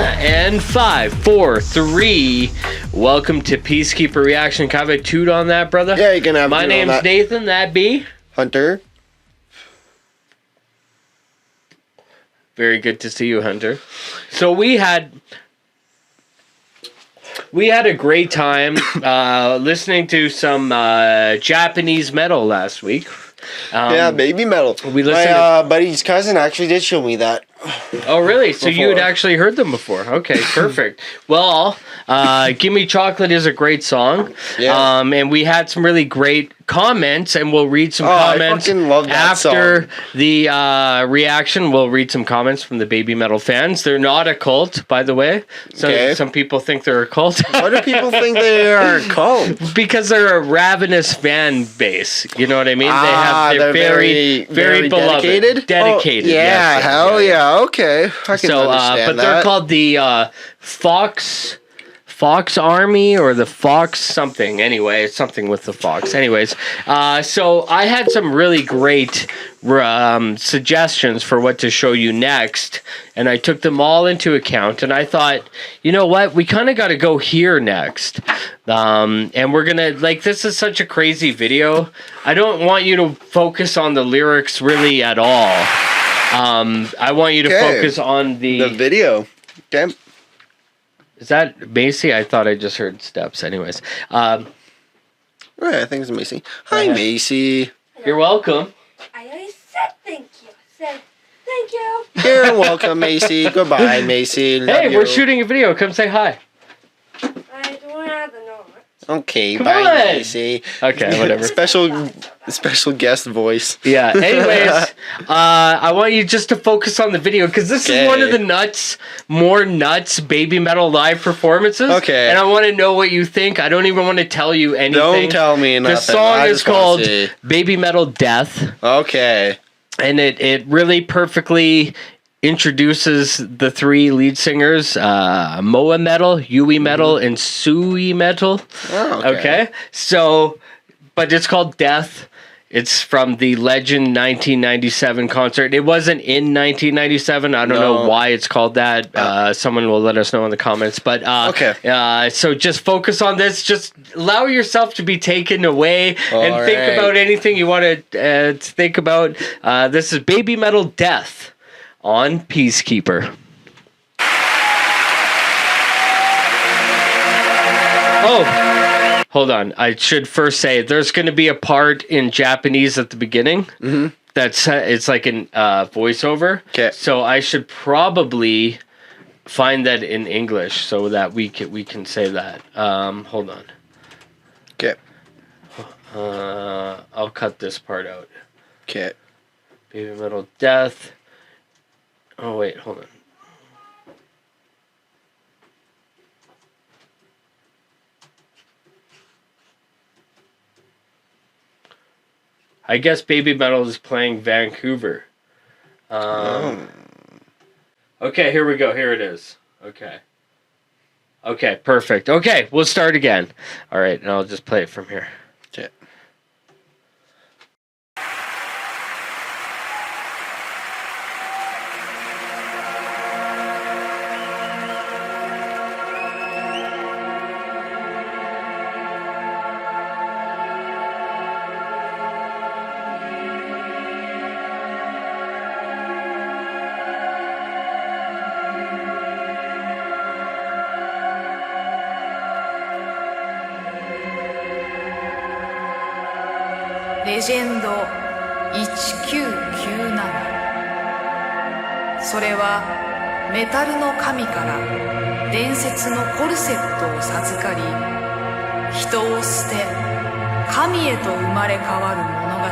And 5, 4, 3. Welcome to Peacekeeper Reaction. Can I have a toot on that, brother? Yeah, you can have a My toot on name's that. Nathan, that be Hunter. Very good to see you, Hunter. So we had a great time listening to some Japanese metal last week. Yeah, Babymetal. We listened My buddy's cousin actually did show me that. Oh, really? So you had Before. actually heard them before. Okay, perfect. Well, Gimme Chocolate is a great song. Yeah. And we had some really great comments, and we'll read some I comments fucking love that after song. the reaction. We'll read some comments from the Babymetal fans. They're not a cult, by the way. So Okay. some people think they're a cult. What do people think they are called? Because they're a ravenous fan base. You know what I mean? They're very beloved. dedicated? Dedicated. Oh, yeah, yes, hell yeah. Okay, I can understand but that. they're called the Fox Army or the Fox something. Anyway, it's something with the Fox. Anyways, so I had some really great suggestions for what to show you next, and I took them all into account. And I thought, you know what, we kind of got to go here next. And we're gonna this is such a crazy video. I don't want you to focus on the lyrics really at all. I want you to focus on the video. Okay. Is that Macy? I thought I just heard steps. Anyways, Right, I think it's Macy. Hi, Macy. You're welcome. I already said thank you. Said thank you. You're welcome, Macy. Goodbye, Macy. Love Hey, you. we're shooting a video. Come say hi. I don't have the note. Okay, Come bye, on. Macy. Okay, whatever. Special guest voice. Yeah. Anyways, I want you just to focus on the video because this is one of the more nuts Babymetal live performances. Okay. And I want to know what you think. I don't even want to tell you anything. Don't tell me nothing. The song I is just wanna called see. Babymetal Death. Okay. And it really perfectly introduces the three lead singers, Moa Metal, Yui Metal, and Sui Metal. Oh, Okay. So, but it's called Death. It's from the Legend 1997 concert. It wasn't in 1997. I don't know why it's called that. Someone will let us know in the comments. But so just focus on this. Just allow yourself to be taken away and think about anything you want to think about. This is Babymetal Death on Peacekeeper. Oh, hold on. I should first say there's going to be a part in Japanese at the beginning. Mm-hmm. It's like an voiceover. Okay. So I should probably find that in English so that we can say that. Hold on. Okay. I'll cut this part out. Okay. Babymetal Death. Oh, wait, hold on. I guess Babymetal is playing Vancouver. Okay, here we go. Here it is. Okay. Okay, perfect. Okay, we'll start again. All right, and I'll just play it from here. Okay. レジェンド1997。それはメタルの神から伝説のコルセットを授かり、人を捨て神へと生まれ変わる物語。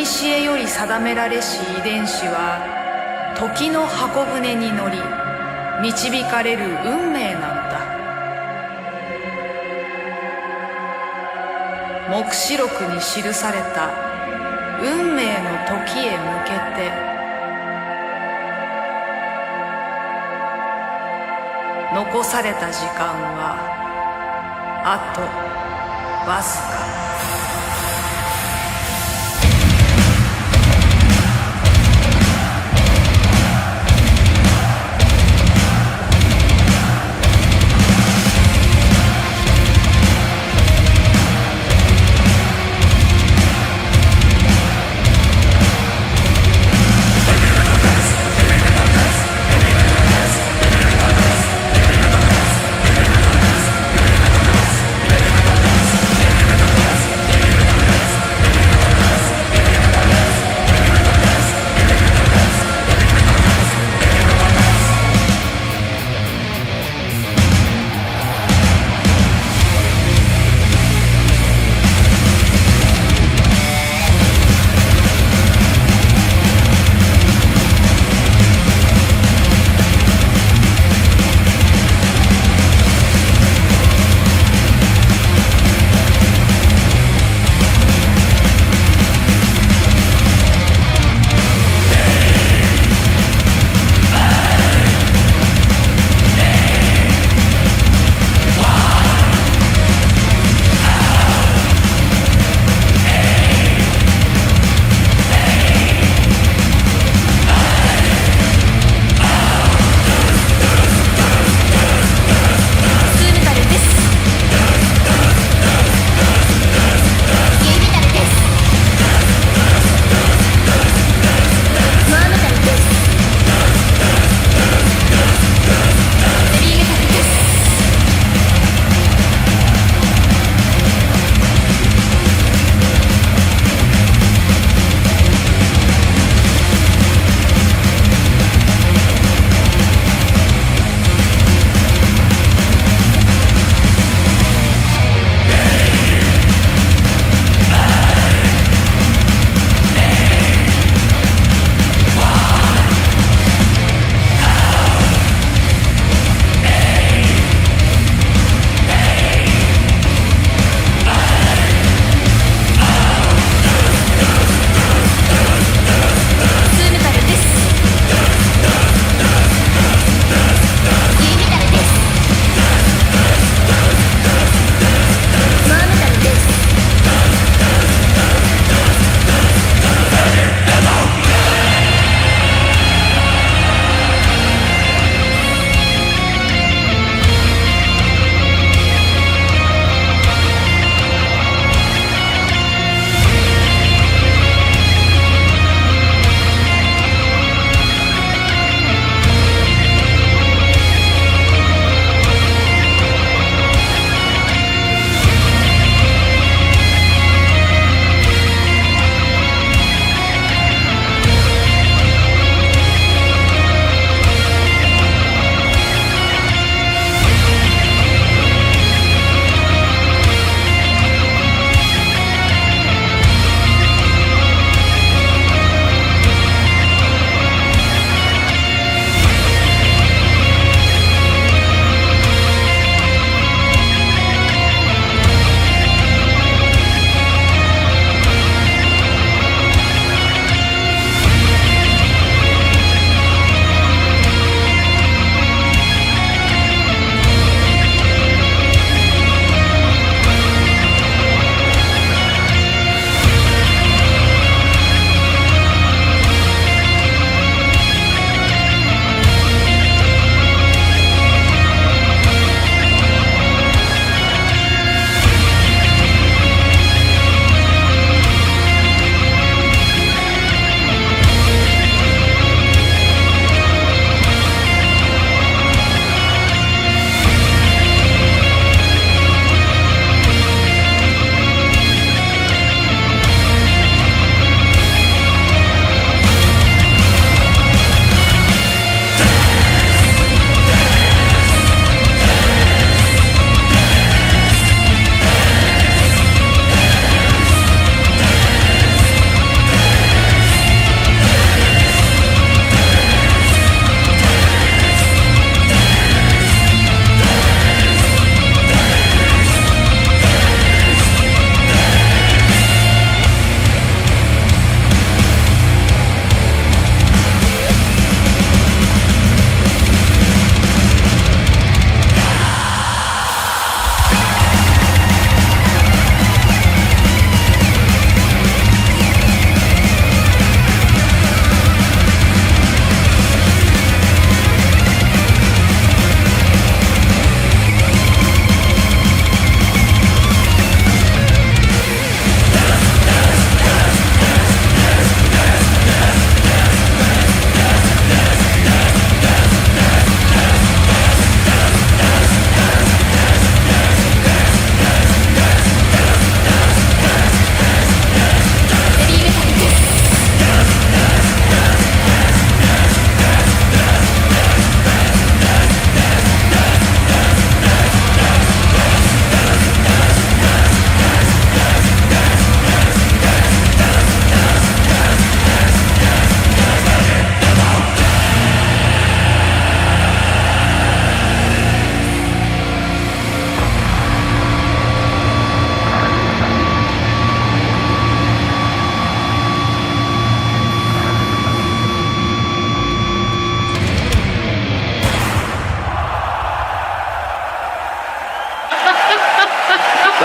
古より定められし遺伝子は時の箱舟に乗り導かれる運命なのだ。黙示録に記された運命の時へ向けて、残された時間はあとわずか。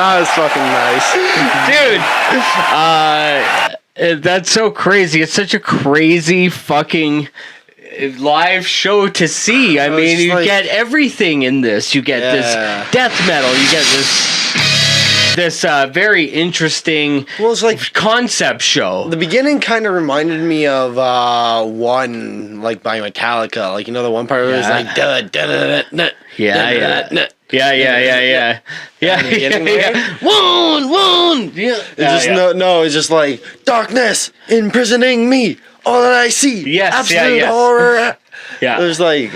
That was fucking nice. Dude, that's so crazy. It's such a crazy fucking live show to see. I mean, you get everything in this. You get this death metal. You get this very interesting concept show. The beginning kind of reminded me of one like by Metallica. Like, you know, the one part where it was like da da da da. Yeah. Wound. Yeah. It's just like darkness imprisoning me. All that I see. Yes. Absolute horror. Yeah. There's like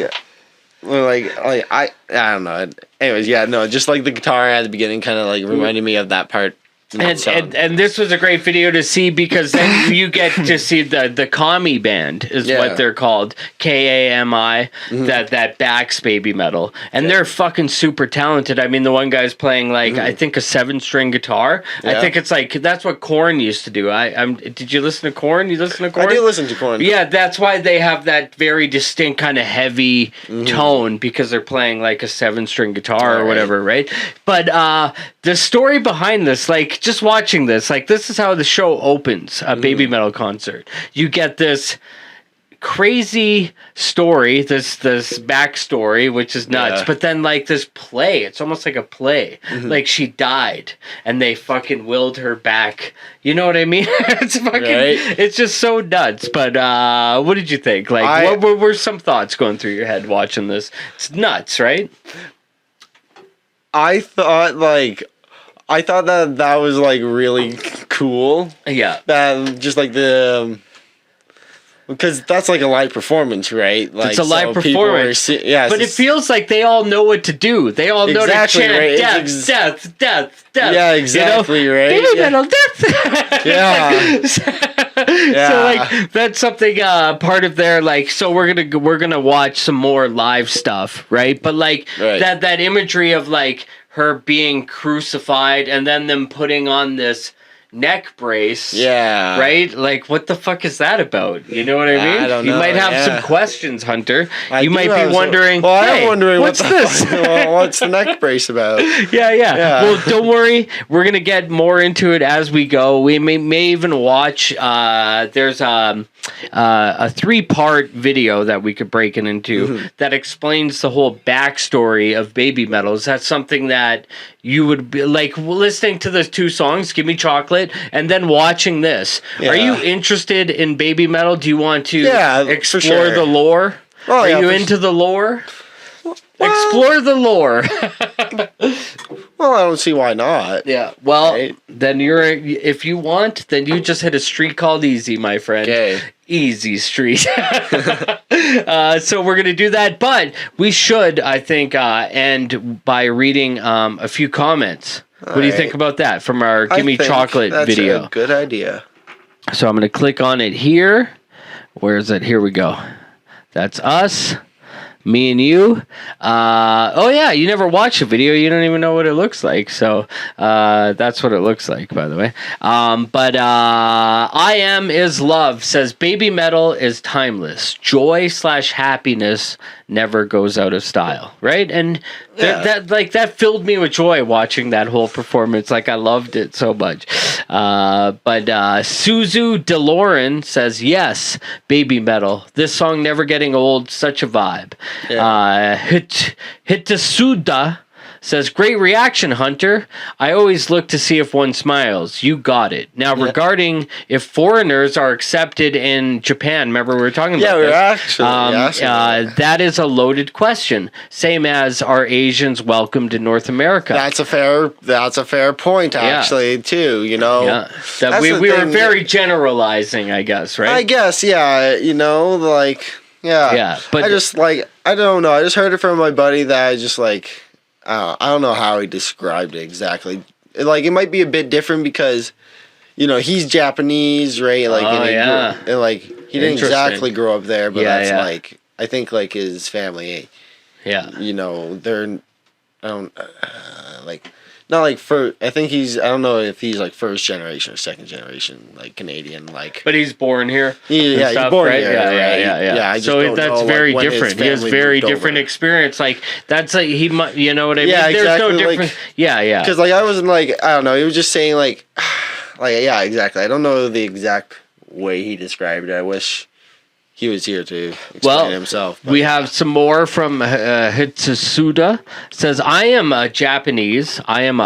I don't know. Anyways, just like the guitar at the beginning kind of like reminded me of that part. And this was a great video to see because then you get to see the Kami band is what they're called, Kami, that backs Babymetal, and they're fucking super talented. I mean, the one guy's playing like I think a 7-string guitar. I think it's like that's what Korn used to do. Did you listen to Korn? You listen to Korn? I do listen to Korn. Yeah, that's why they have that very distinct kind of heavy tone because they're playing like a 7-string guitar or whatever, right? But the story behind this, like. Just watching this, like this is how the show opens a Babymetal concert. You get this crazy story, this backstory, which is nuts. But then like this play, it's almost like a play. Like she died and they fucking willed her back. You know what I mean? It's fucking. It's just so nuts. But what did you think? Like, what were some thoughts going through your head watching this? It's nuts, right? I thought that was like really cool. Yeah. That just like because that's like a live performance, right? Like, it's a live performance. But it feels like they all know what to do. They all know to chant death. Yeah, exactly, you know? right? Babymetal, death. So like that's something part of their like. So we're gonna watch some more live stuff, right? But like that imagery of like her being crucified and then them putting on this neck brace. Yeah. Right? Like, what the fuck is that about? You know what I mean? I don't know. You might have some questions, Hunter. You might be wondering, I'm wondering what's this? What's the neck brace about? Yeah. Well, don't worry. We're going to get more into it as we go. We may even watch, there's a 3-part video that we could break it into that explains the whole backstory of Babymetal. Is that something that you would be like listening to the 2 songs, Give Me Chocolate, and then watching this? Are you interested in Babymetal? Do you want to explore the lore? Are you into the lore? Explore the lore. Well, I don't see why not. Yeah. Well, then if you want, then you just hit a street called Easy, my friend. Okay. Easy street. So we're going to do that, but we should, I think, end by reading a few comments. What do you think about that from our Gimme Chocolate video? That's a good idea. So I'm going to click on it here. Where is it? Here we go. That's us. Me and you. Oh yeah, you never watched a video. You don't even know what it looks like. So that's what it looks like, by the way. But I Am Is Love says Babymetal is timeless. Joy/happiness never goes out of style, right? And that filled me with joy watching that whole performance. Like, I loved it so much. But Suzu DeLorean says, yes, Babymetal. This song never getting old. Such a vibe. Yeah. Hitasuda says, great reaction, Hunter. I always look to see if one smiles. You got it. Now, regarding if foreigners are accepted in Japan, remember we were talking about we were this? actually. That is a loaded question. Same as are Asians welcomed in North America? That's a fair point, actually, too, you know? Yeah. We were very generalizing, I guess, right? I guess, yeah, you know, like, yeah. But I just, like, I don't know. I just heard it from my buddy that I just, like, I don't know how he described it exactly. Like, it might be a bit different because, you know, he's Japanese, right? Like, and like he didn't exactly grow up there, but that's like, I think like his family, you know, they're, like, not like first. I think he's. I don't know if he's like first generation or second generation, like Canadian. Like, but he's born here. Yeah, stuff, he's born right? here. Yeah. I just So don't that's know, very like, when his different. He has family very moved different over. experience. Like that's like he might. You know what I mean? Yeah, There's exactly, no like- different. Yeah. Because like I wasn't like I don't know. He was just saying like, yeah, exactly. I don't know the exact way he described it. I wish he was here to explain it himself. But. We have some more from Hitsusuda. Says, I am a Japanese. And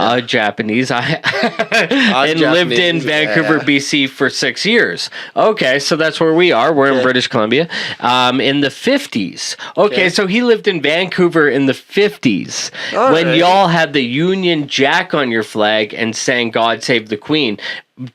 lived in Vancouver, BC for 6 years. Okay, so that's where we are. We're in British Columbia. In the 50s. Okay, so he lived in Vancouver in the 50s. When y'all had the Union Jack on your flag and sang God Save the Queen.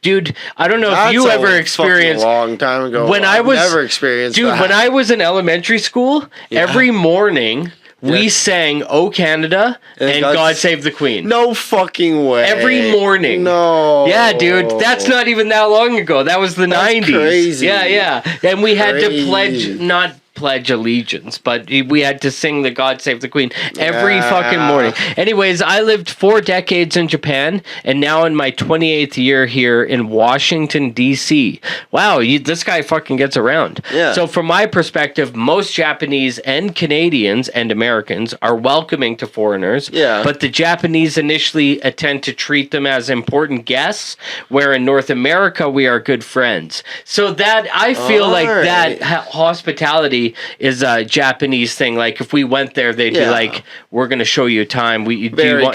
Dude, I don't know if you ever experienced. A long time ago. When I've I was never experienced. Dude, when I was in elementary school, every morning we sang "O Canada" and "God Save the Queen." No fucking way. Every morning. No. Yeah, dude, that's not even that long ago. That was the 90s. Crazy. Yeah, and we had to pledge allegiance, but we had to sing the God Save the Queen every fucking morning. Anyways, I lived 4 decades in Japan, and now in my 28th year here in Washington, D.C. Wow, this guy fucking gets around. Yeah. So from my perspective, most Japanese and Canadians and Americans are welcoming to foreigners, but the Japanese initially tend to treat them as important guests, where in North America, we are good friends. So that, I feel like that hospitality is a Japanese thing. Like if we went there, they'd be like, "We're going to show you time. Very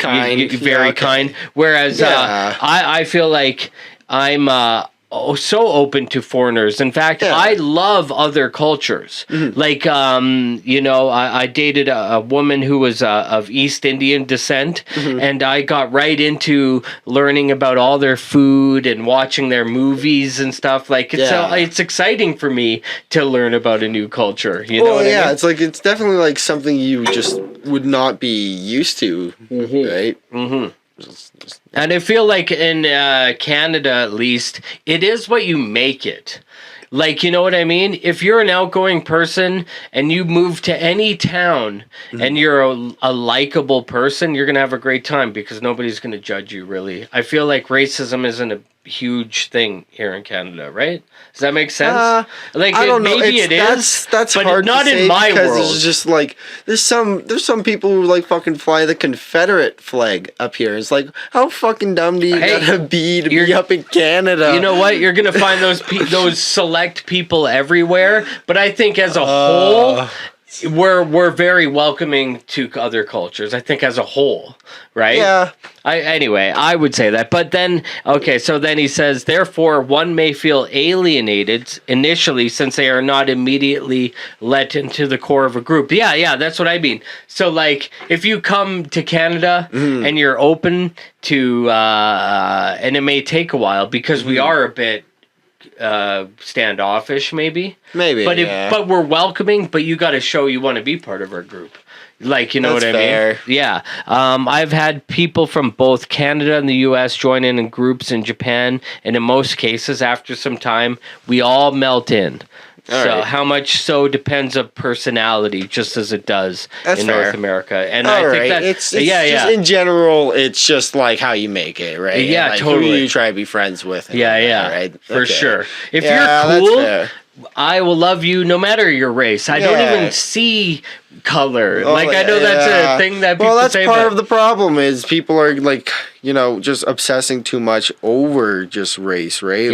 kind." Whereas I feel like I'm so open to foreigners. In fact, I love other cultures. Like I dated a woman who was of East Indian descent, and I got right into learning about all their food and watching their movies and stuff. Like it's exciting for me to learn about a new culture. You know what I mean? It's like it's definitely like something you just would not be used to, right? And I feel like in Canada, at least, it is what you make it. Like, you know what I mean? If you're an outgoing person and you move to any town and you're a likable person, you're going to have a great time because nobody's going to judge you, really. I feel like racism isn't a huge thing here in Canada, right? Does that make sense? Like I don't know. Maybe it is. That's but hard not to say in my because world. it's just like there's some people who like fucking fly the Confederate flag up here. It's like how fucking dumb do you gotta be to be up in Canada? You know what? You're gonna find those select people everywhere. But I think as a whole, we're very welcoming to other cultures. I think as a whole, right? Yeah. Anyway, I would say that. But then, so then he says, therefore, one may feel alienated initially since they are not immediately let into the core of a group. Yeah, that's what I mean. So, like, if you come to Canada and you're open to, and it may take a while because we are a bit standoffish, maybe, but we're welcoming. But you got to show you want to be part of our group. Like, you know what I mean? Yeah. I've had people from both Canada and the U.S. join in groups in Japan, and in most cases, after some time, we all melt in. How much so depends on personality, just as it does in North America. And I think that it's just in general, it's just like how you make it, right? Yeah, like, totally. Who you try to be friends with. Right? For sure. If you're cool, I will love you no matter your race. I don't even see color. I know that's a thing that people say. Well, that's part of the problem is people are like, just obsessing too much over just race, right?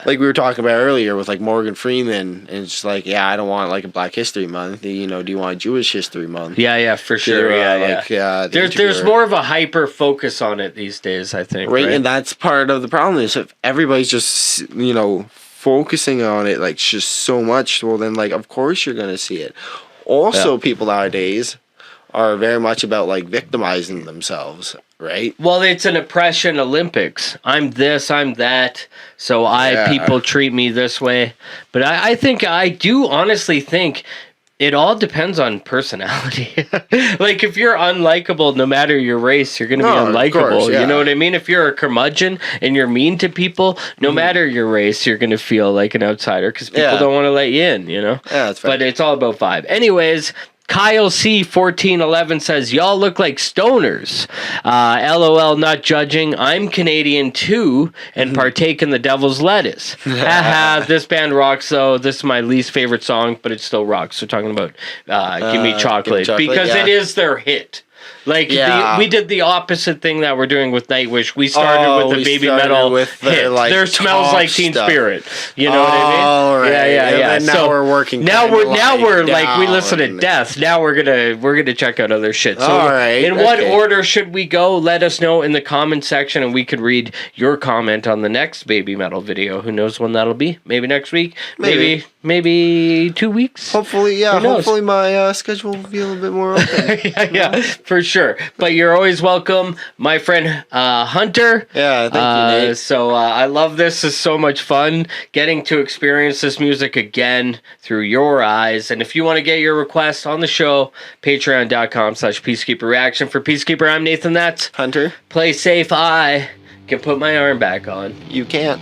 Like we were talking about earlier with like Morgan Freeman, and it's like, I don't want like a Black History Month. Do you want Jewish History Month? Yeah, for sure. There's more of a hyper focus on it these days, I think. Right, and that's part of the problem is if everybody's just focusing on it like just so much, well then like of course you're gonna see it. Also, people nowadays are very much about like victimizing themselves, right? Well, it's an oppression Olympics. I'm this, I'm that, so people treat me this way. But I do honestly think it all depends on personality. Like, if you're unlikable, no matter your race, you're going to be unlikable. Course, you know what I mean? If you're a curmudgeon and you're mean to people, no matter your race, you're going to feel like an outsider because people don't want to let you in, Yeah, that's fair. But it's all about vibe. Anyways, Kyle C1411 says, y'all look like stoners. LOL, not judging. I'm Canadian too and partake in the devil's lettuce. Haha, this band rocks though. This is my least favorite song, but it still rocks. So talking about Give Me Chocolate, because it is their hit. Like, we did the opposite thing that we're doing with Nightwish. We started with the Babymetal hit. Like, there Smells Like Teen Spirit. You know what I mean? Right. Yeah. And now we're working. Now we're like, we listen to Death. Now we're gonna check out other shit. So what order should we go? Let us know in the comment section, and we could read your comment on the next Babymetal video. Who knows when that'll be? Maybe next week. Maybe 2 weeks. Hopefully, yeah. Hopefully my schedule will be a little bit more open. yeah, for sure. But you're always welcome, my friend Hunter. Yeah, thank you, Nate. So I love this. It's so much fun getting to experience this music again through your eyes. And if you want to get your request on the show, patreon.com/Peacekeeper Reaction. For Peacekeeper, I'm Nathan. That's Hunter. Play safe. I can put my arm back on. You can't.